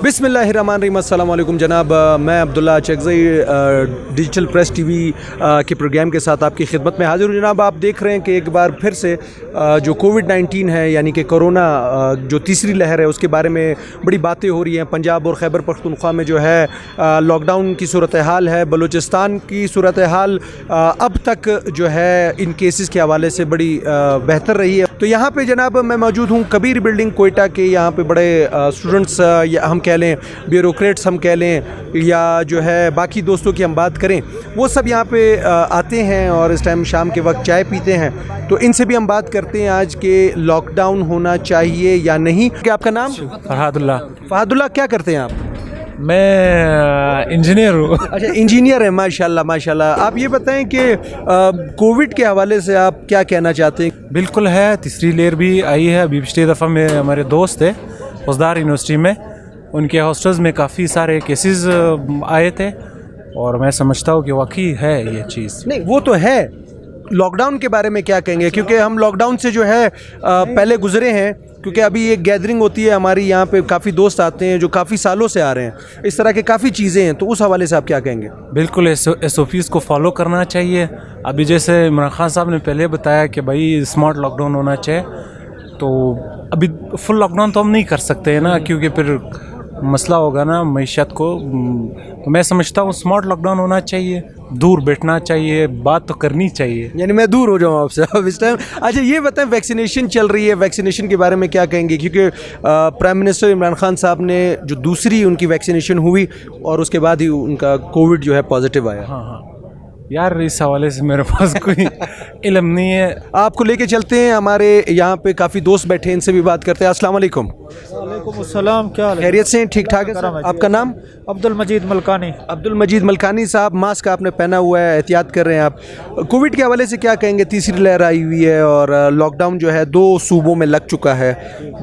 बिस्मिल्लाहिर्रहमानिर्रहीम। अस्सलाम वालेकुम जनाब, मैं अब्दुल्ला चकज़ई डिजिटल प्रेस टीवी के प्रोग्राम के साथ आपकी खिदमत में हाजिर हूँ। जनाब, आप देख रहे हैं कि एक बार फिर से जो कोविड-19 है यानी कि कोरोना जो तीसरी लहर है उसके बारे में बड़ी बातें हो रही हैं। पंजाब और खैबर पख्तूनख्वा में जो है लॉकडाउन की सूरत हाल है। बलूचिस्तान की सूरत हाल अब तक जो है इन केसेस के हवाले से बड़ी बेहतर रही है। तो यहाँ पे जनाब मैं मौजूद हूँ कबीर बिल्डिंग कोयटा के। यहाँ पे बड़े स्टूडेंट्स या हम कह लें ब्यूरोक्रेट्स हम कह लें या जो है बाकी दोस्तों की हम बात करें, वो सब यहाँ पे आते हैं और इस टाइम शाम के वक्त चाय पीते हैं। तो इनसे भी हम बात करते हैं आज के लॉकडाउन होना चाहिए या नहीं। क्या आपका नाम? फहदुल्ला। क्या करते हैं आप? मैं इंजीनियर हूँ। अच्छा, इंजीनियर है, माशाल्लाह माशाल्लाह। आप ये बताएं कि कोविड के हवाले से आप क्या कहना चाहते हैं? बिल्कुल है, तीसरी लेयर भी आई है। अभी पिछली दफ़ा में हमारे दोस्त थे उस्ताद यूनिवर्सिटी में, उनके हॉस्टल्स में काफ़ी सारे केसेस आए थे और मैं समझता हूँ कि वाकई है ये चीज़। नहीं, वो तो है। लॉकडाउन के बारे में क्या कहेंगे? क्योंकि हम लॉकडाउन से जो है पहले गुजरे हैं, क्योंकि अभी एक गैदरिंग होती है हमारी यहाँ पे, काफ़ी दोस्त आते हैं जो काफ़ी सालों से आ रहे हैं, इस तरह के काफ़ी चीज़ें हैं। तो उस हवाले से आप क्या कहेंगे? बिल्कुल SOPs को फॉलो करना चाहिए। अभी जैसे इमरान खान साहब ने पहले बताया कि भाई स्मार्ट लॉकडाउन होना चाहिए, तो अभी फुल लॉकडाउन तो हम नहीं कर सकते हैं ना, क्योंकि फिर मसला होगा ना मईशत को। तो मैं समझता हूँ स्मार्ट लॉकडाउन होना चाहिए, दूर बैठना चाहिए, बात तो करनी चाहिए। यानी मैं दूर हो जाऊँ आपसे अब इस टाइम। अच्छा, ये बताएं, वैक्सीनेशन चल रही है, वैक्सीनेशन के बारे में क्या कहेंगे? क्योंकि प्राइम मिनिस्टर इमरान खान साहब ने जो दूसरी उनकी वैक्सीनेशन हुई और उसके बाद ही उनका कोविड जो है पॉजिटिव आया। हाँ यार, इस हवाले से मेरे पास कोई इल्म नहीं है। आपको लेके चलते हैं, हमारे यहाँ पे काफ़ी दोस्त बैठे हैं, इनसे भी बात करते हैं। अस्सलाम वालेकुम। वालेकुम अस्सलाम। क्या हाल है? खैरियत से? ठीक ठाक है। आपका नाम? अब्दुल मजीद मलकानी। अब्दुल मजीद मलकानी साहब, मास्क आपने पहना हुआ है, एहतियात कर रहे हैं आप। कोविड के हवाले से क्या कहेंगे? तीसरी लहर आई हुई है और लॉकडाउन जो है 2 सूबों में लग चुका है।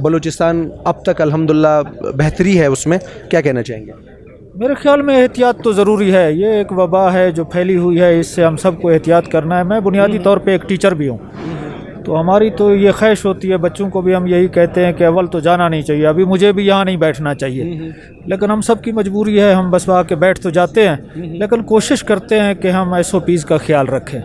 बलूचिस्तान अब तक अल्हम्दुलिल्लाह बेहतरी है, उसमें क्या कहना चाहेंगे? मेरे ख्याल में एहतियात तो ज़रूरी है। ये एक वबा है जो फैली हुई है, इससे हम सबको एहतियात करना है। मैं बुनियादी तौर पे एक टीचर भी हूँ, तो हमारी तो ये ख्वाहिश होती है, बच्चों को भी हम यही कहते हैं कि अव्वल तो जाना नहीं चाहिए। अभी मुझे भी यहाँ नहीं बैठना चाहिए, लेकिन हम सब की मजबूरी है, हम बस आके बैठ तो जाते हैं, लेकिन कोशिश करते हैं कि हम SOPs का ख्याल रखें।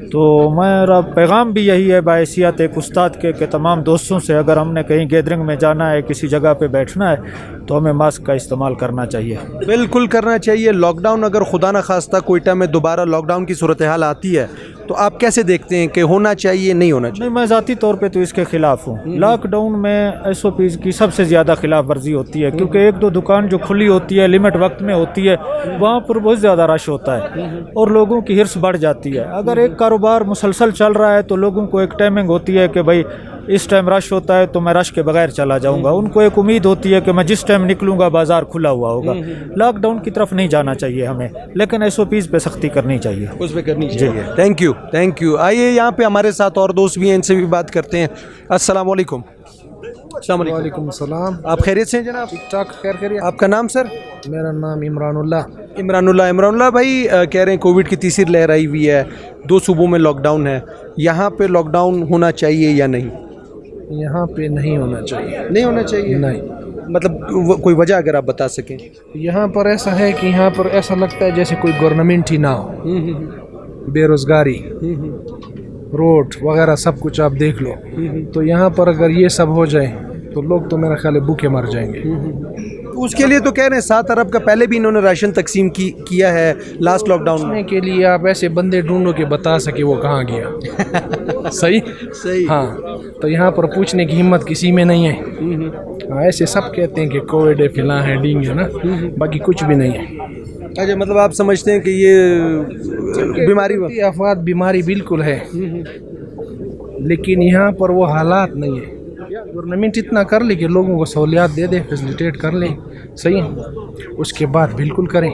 तो मेरा पैगाम भी यही है बायसियत एक उस्ताद के तमाम दोस्तों से, अगर हमने कहीं गैदरिंग में जाना है, किसी जगह पे बैठना है, तो हमें मास्क का इस्तेमाल करना चाहिए। बिल्कुल करना चाहिए। लॉकडाउन अगर खुदा न खास्ता कोयटा में दोबारा लॉकडाउन की सूरत हाल आती है, तो आप कैसे देखते हैं कि होना चाहिए नहीं होना चाहिए? नहीं, मैं ज़ाती तौर पे तो इसके ख़िलाफ़ हूँ। लॉकडाउन में SOPs की सबसे ज़्यादा खिलाफ वर्जी होती है, क्योंकि 1-2 दुकान जो खुली होती है, लिमिट वक्त में होती है, वहाँ पर बहुत ज़्यादा रश होता है और लोगों की हिर्स बढ़ जाती है। अगर एक कारोबार मुसलसल चल रहा है तो लोगों को एक टाइमिंग होती है कि भाई इस टाइम रश होता है तो मैं रश के बगैर चला जाऊंगा। उनको एक उम्मीद होती है कि मैं जिस टाइम निकलूंगा बाजार खुला हुआ होगा। लॉकडाउन की तरफ नहीं जाना चाहिए हमें, लेकिन SOPs पे सख्ती करनी चाहिए, उस पर करनी चाहिए। Thank you. आइए, यहाँ पे हमारे साथ और दोस्त भी हैं, इनसे भी बात करते हैं। अस्सलाम वालेकुम। वालेकुम सलाम। आप खैरियत से हैं जनाब? ठीक ठाक, खैर खैरियत। आपका नाम सर? मेरा नाम इमरानुल्लाह भाई कह रहे हैं कोविड की तीसरी लहर आई हुई है, 2 सूबों में लॉकडाउन है, यहाँ पे लॉकडाउन होना चाहिए या नहीं? यहाँ पे नहीं होना चाहिए। नहीं होना चाहिए? नहीं, मतलब कोई वजह अगर आप बता सकें। यहाँ पर ऐसा है कि यहाँ पर ऐसा लगता है जैसे कोई गवर्नमेंट ही ना हो। बेरोज़गारी, रोड वगैरह सब कुछ आप देख लो। तो यहाँ पर अगर ये सब हो जाए तो लोग तो मेरा ख्याल है भूखे मर जाएंगे। उसके लिए तो कह रहे हैं 7 अरब का पहले भी इन्होंने राशन तकसीम किया है लास्ट लॉकडाउन में। के लिए आप ऐसे बंदे ढूंढो कि बता सके वो कहाँ गया। सही। हाँ, तो यहाँ पर पूछने की हिम्मत किसी में नहीं है। हाँ, ऐसे सब कहते हैं कि कोविड है, फिलहाल है, डींग है ना, बाकी कुछ भी नहीं है। अच्छा, मतलब आप समझते हैं कि ये बीमारी अफवाद बीमारी बिल्कुल है, लेकिन यहाँ पर वो हालात नहीं है। गवर्नमेंट इतना कर ले कि लोगों को सहूलियात दे दे, फैसिलिटेट कर ले, सही है, उसके बाद बिल्कुल करें।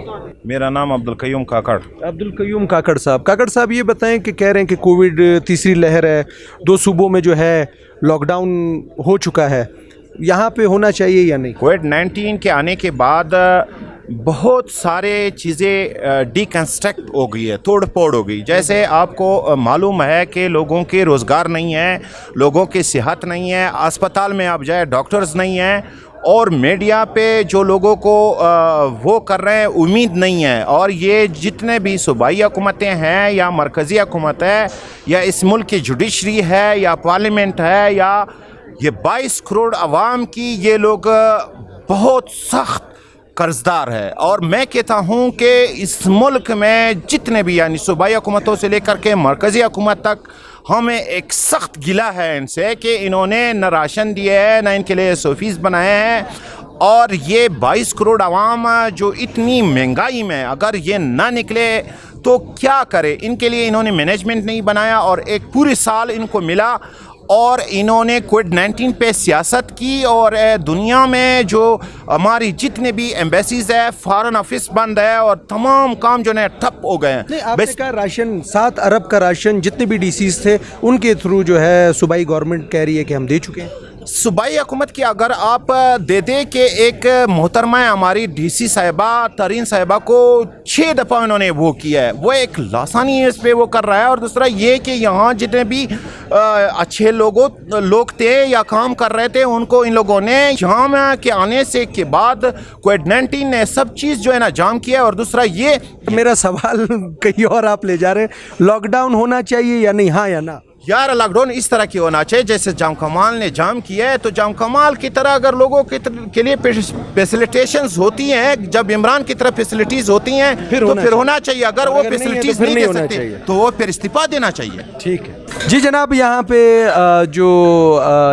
मेरा नाम अब्दुल कयूम काकड़। अब्दुल कयूम काकड़ साहब, ये बताएं कि कह रहे हैं कि कोविड तीसरी लहर है, 2 सूबों में जो है लॉकडाउन हो चुका है, यहाँ पे होना चाहिए या नहीं? कोविड-19 के आने के बाद बहुत सारे चीज़ें डिकन्स्ट्रक्ट हो गई है, तोड़ फोड़ हो गई। जैसे आपको मालूम है कि लोगों के रोज़गार नहीं है, लोगों की सेहत नहीं है, अस्पताल में आप जाए डॉक्टर्स नहीं हैं, اور میڈیا پہ جو لوگوں کو وہ کر رہے ہیں امید نہیں ہے. اور یہ جتنے بھی صوبائی حکومتیں ہیں یا مرکزی حکومت ہے یا اس ملک کی جوڈیشری ہے یا پارلیمنٹ ہے یا یہ 22 کروڑ عوام کی یہ لوگ بہت سخت قرض دار ہے. اور میں کہتا ہوں کہ اس ملک میں جتنے بھی یعنی صوبائی حکومتوں سے لے کر کے مرکزی حکومت تک ہمیں ایک سخت گلہ ہے ان سے کہ انہوں نے نہ راشن دیے ہے نہ ان کے لیے SOPs بنائے ہیں. اور یہ 22 کروڑ عوام جو اتنی مہنگائی میں اگر یہ نہ نکلے تو کیا کرے. ان کے لیے انہوں نے مینجمنٹ نہیں بنایا اور ایک پورے سال ان کو ملا اور انہوں نے کووڈ-19 پہ سیاست کی. اور دنیا میں جو ہماری جتنے بھی ایمبیسیز ہے فارن آفس بند ہے اور تمام کام جو ہے ٹھپ ہو گئے ہیں. آپ نے کہا راشن 7 ارب کا راشن جتنے بھی DCs تھے ان کے تھرو جو ہے صوبائی گورنمنٹ کہہ رہی ہے کہ ہم دے چکے ہیں. صوبائی حکومت کی اگر آپ دے دیں کہ ایک محترمہ ہماری DC صاحبہ ترین صاحبہ کو 6 دفعہ انہوں نے وہ کیا ہے, وہ ایک لاسانی اس پہ وہ کر رہا ہے. اور دوسرا یہ کہ یہاں جتنے بھی اچھے لوگ تھے یا کام کر رہے تھے ان کو ان لوگوں نے یہاں کے آنے سے کے بعد کووڈ-19 نے سب چیز جو ہے نا جام کیا ہے. اور دوسرا یہ میرا سوال کہیں اور آپ لے جا رہے ہیں, لاک ڈاؤن ہونا چاہیے یا نہیں, ہاں یا نہ؟ یار لاک ڈاؤن اس طرح کی ہونا چاہیے جیسے جام کمال نے جام کیا ہے. تو جام کمال کی طرح اگر لوگوں کے لیے فیسلٹیشنز ہوتی ہیں, جب عمران کی طرح فیسلٹیز ہوتی ہیں تو پھر ہونا چاہیے. اگر وہ فیسلٹیز نہیں دے سکتے تو وہ پھر استعفیٰ دینا چاہیے. ٹھیک ہے جی جناب. یہاں پہ جو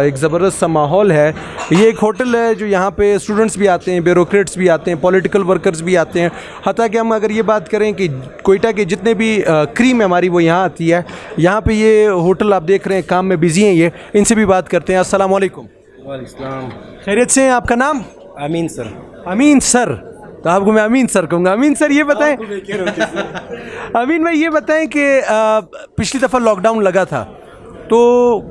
ایک زبردست سا ماحول ہے, یہ ایک ہوٹل ہے جو یہاں پہ اسٹوڈنٹس بھی آتے ہیں, بیوروکریٹس بھی آتے ہیں, پولیٹیکل ورکرز بھی آتے ہیں. حتیٰ کہ ہم اگر یہ بات کریں کہ کوئٹہ کے جتنے بھی کریم ہماری وہ یہاں آتی ہے. یہاں پہ یہ ہوٹل آپ دیکھ رہے ہیں کام میں بزی ہیں, یہ ان سے بھی بات کرتے ہیں. السلام علیکم. وعلیکم السلام. خیریت سے ہیں؟ آپ کا نام؟ امین سر. امین سر, تو آپ کو میں امین سر کہوں گا. امین سر یہ بتائیں, امین بھائی یہ بتائیں کہ پچھلی دفعہ لاک ڈاؤن لگا تھا تو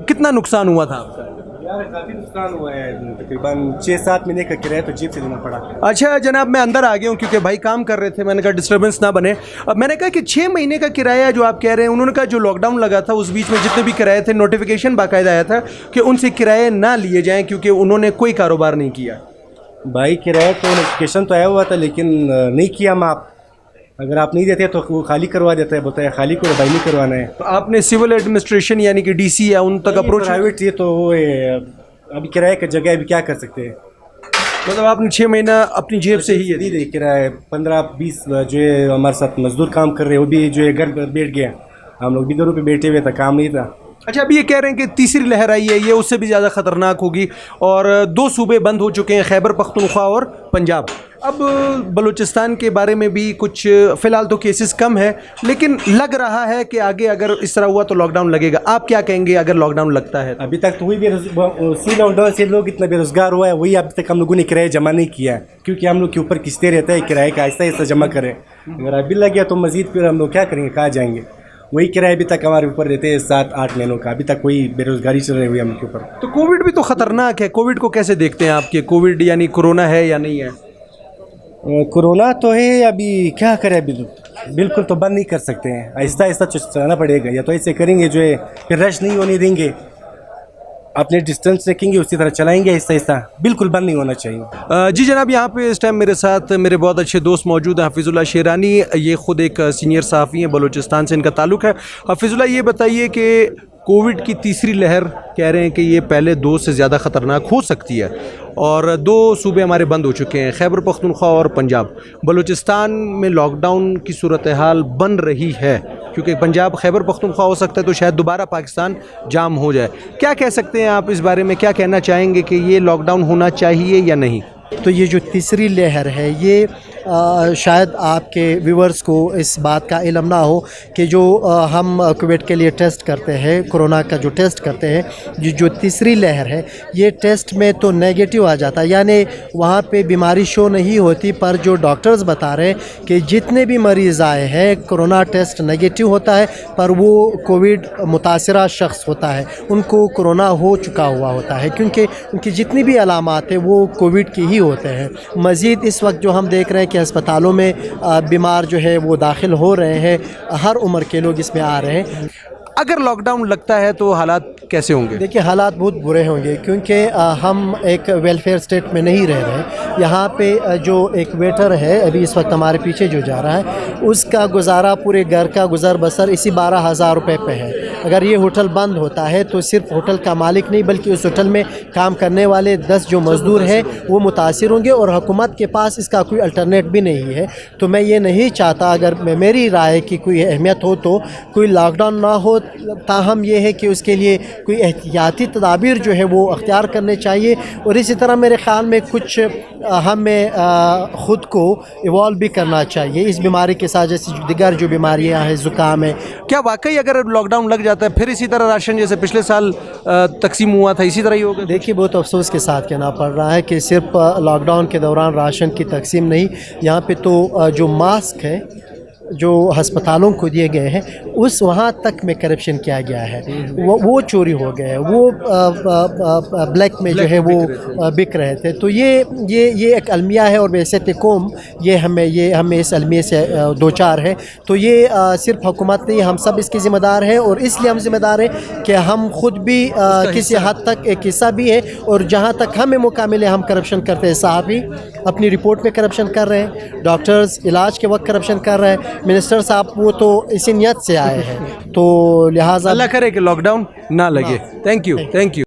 کتنا نقصان ہوا تھا آپ کا؟ یار کافی نقصان ہوا ہے, تقریباً 6-7 مہینے کا کرایہ تو جیب سے دینا پڑا. اچھا جناب, میں اندر آ گیا ہوں کیونکہ بھائی کام کر رہے تھے, میں نے کہا ڈسٹربنس نہ بنے. اب میں نے کہا کہ 6 مہینے کا کرایہ جو آپ کہہ رہے ہیں, انہوں نے کہا جو لاک ڈاؤن لگا تھا اس بیچ میں جتنے بھی کرایے تھے نوٹیفیکیشن باقاعدہ آیا تھا کہ ان سے کرایے نہ لیے جائیں کیونکہ انہوں نے کوئی کاروبار نہیں کیا. بھائی کرایہ تو نوٹیفکیشن تو آیا ہوا تھا لیکن نہیں کیا معاف. اگر آپ نہیں دیتے تو وہ خالی کروا دیتا ہے, بتایا خالی کرو بھائی نہیں کروانا ہے. تو آپ نے سول ایڈمنسٹریشن یعنی کہ DC یا ان تک اپروچ؟ پرائیویٹ تھی تو وہ ابھی کرایہ کی جگہ ابھی کیا کر سکتے ہیں. مطلب آپ نے 6 مہینہ اپنی جیب سے ہی دے کرایہ 15-20 جو ہے ہمارے ساتھ مزدور کام کر رہے وہ بھی جو ہے گھر پر بیٹھ گیا. ہم لوگ بھی گھروں پہ بیٹھے ہوئے تھا, کام نہیں تھا. اچھا, ابھی یہ کہہ رہے ہیں کہ تیسری لہر آئی ہے, یہ اس سے بھی زیادہ خطرناک ہوگی اور 2 صوبے بند ہو چکے ہیں, خیبر پختونخوا اور پنجاب. اب بلوچستان کے بارے میں بھی کچھ فی الحال تو کیسز کم ہے لیکن لگ رہا ہے کہ آگے اگر اس طرح ہوا تو لاک ڈاؤن لگے گا. آپ کیا کہیں گے اگر لاک ڈاؤن لگتا ہے؟ ابھی تک تو وہی اسی لاک ڈاؤن سے لوگ اتنا بے روزگار ہوا ہے, وہی ابھی تک ہم لوگوں نے کرایہ جمع نہیں کیا ہے کیونکہ ہم لوگ کے اوپر قسطیں رہتا ہے کرایہ کا, آہستہ آہستہ جمع کریں. اگر ابھی لگ گیا تو مزید پھر ہم لوگ کیا کریں گے, کہاں جائیں گے. وہی کرایہ ابھی تک ہمارے اوپر رہتے ہیں 7-8 مہینوں کا, ابھی تک کوئی بے روزگاری چل رہی ہوئی ہم کے اوپر. تو کووڈ بھی تو خطرناک ہے, کووڈ کو کیسے دیکھتے ہیں آپ؟ کے کووڈ یعنی کورونا ہے یا نہیں ہے؟ کورونا تو ہے, ابھی کیا کریں, ابھی بالکل تو بند نہیں کر سکتے ہیں, آہستہ آہستہ چلانا پڑے گا. یا تو ایسے کریں گے جو ہے پھر رش نہیں ہونے دیں گے, اپنے ڈسٹینس رکھیں گے, اسی طرح چلائیں گے آہستہ آہستہ, بالکل بند نہیں ہونا چاہیے. جی جناب, یہاں پہ اس ٹائم میرے ساتھ میرے بہت اچھے دوست موجود ہیں. حفیظ اللہ شیرانی, یہ خود ایک سینئر صحافی ہیں, بلوچستان سے ان کا تعلق ہے. حفیظ اللہ, یہ بتائیے کہ کووڈ کی تیسری لہر کہہ رہے ہیں کہ یہ پہلے 2 سے زیادہ خطرناک ہو سکتی ہے اور 2 صوبے ہمارے بند ہو چکے ہیں, خیبر پختونخوا اور پنجاب. بلوچستان میں لاک ڈاؤن کی صورتحال بن رہی ہے کیونکہ پنجاب خیبر پختونخوا ہو سکتا ہے تو شاید دوبارہ پاکستان جام ہو جائے. کیا کہہ سکتے ہیں آپ اس بارے میں, کیا کہنا چاہیں گے کہ یہ لاک ڈاؤن ہونا چاہیے یا نہیں؟ تو یہ جو تیسری لہر ہے یہ شاید آپ کے ویورز کو اس بات کا علم نہ ہو کہ جو ہم کووڈ کے لیے ٹیسٹ کرتے ہیں, کورونا کا جو ٹیسٹ کرتے ہیں, جو تیسری لہر ہے یہ ٹیسٹ میں تو نیگیٹو آ جاتا ہے, یعنی وہاں پہ بیماری شو نہیں ہوتی, پر جو ڈاکٹرز بتا رہے ہیں کہ جتنے بھی مریض آئے ہیں کورونا ٹیسٹ نیگیٹو ہوتا ہے پر وہ کووڈ متاثرہ شخص ہوتا ہے, ان کو کورونا ہو چکا ہوا ہوتا ہے کیونکہ ان کی جتنی بھی علامات ہیں وہ کووڈ کی ہی ہوتے ہیں. مزید اس وقت جو ہم دیکھ رہے ہیں کہ ہسپتالوں میں بیمار جو ہے وہ داخل ہو رہے ہیں, ہر عمر کے لوگ اس میں آ رہے ہیں. اگر لاک ڈاؤن لگتا ہے تو حالات कैसे होंगे? देखिए हालात बहुत बुरे होंगे क्योंकि हम एक वेलफेयर स्टेट में नहीं रह रहे। यहाँ पे जो एक वेटर है अभी इस वक्त हमारे पीछे जो जा रहा है, उसका गुजारा पूरे घर का गुजर बसर इसी 12,000 रुपये पे है। अगर ये होटल बंद होता है तो सिर्फ होटल का मालिक नहीं बल्कि उस होटल में काम करने वाले 10 जो मज़दूर हैं वो मुतासिर होंगे और हुकूमत के पास इसका कोई अल्टरनेट भी नहीं है। तो मैं ये नहीं चाहता, अगर मेरी राय की कोई अहमियत हो तो कोई लॉकडाउन ना हो, ताहम ये है कि उसके लिए कोई एहतियाती तदाबीर जो है वो अख्तियार करने चाहिए। और इसी तरह मेरे ख़्याल में कुछ हमें ख़ुद को इवॉल्व भी करना चाहिए इस बीमारी के साथ, जैसे दिगर जो बीमारियां हैं, ज़ुकाम है। क्या वाकई अगर लॉकडाउन लग जाता है फिर इसी तरह राशन जैसे पिछले साल तकसीम हुआ था इसी तरह ही होगा? देखिए बहुत अफसोस के साथ कहना पड़ रहा है कि सिर्फ लॉकडाउन के दौरान राशन की तकसीम नहीं, यहाँ पे तो जो मास्क है जो हस्पतालों को दिए गए हैं उस वहाँ तक में करप्शन किया गया है, वो चोरी हो गए हैं, वो ब्लैक में जो है वो बिक रहे थे। तो ये एक अलमिया है और वैसे कौम ये हमें इस अलमिया से दो चार है। तो ये सिर्फ हुकूमत नहीं, हम सब इसकी ज़िम्मेदार हैं और इसलिए हम ज़िम्मेदार हैं कि हम खुद भी किसी हद तक एक हिस्सा भी है और जहाँ तक हमें मौका मिले हम करप्शन करते हैं। साहबी अपनी रिपोर्ट में करप्शन कर रहे हैं, डॉक्टर्स इलाज के वक्त करप्शन कर रहे हैं, मिनिस्टर साहब वो तो इसी नियत से आए हैं। तो लिहाजा अल्लाह करे कि लॉकडाउन ना लगे। Thank you.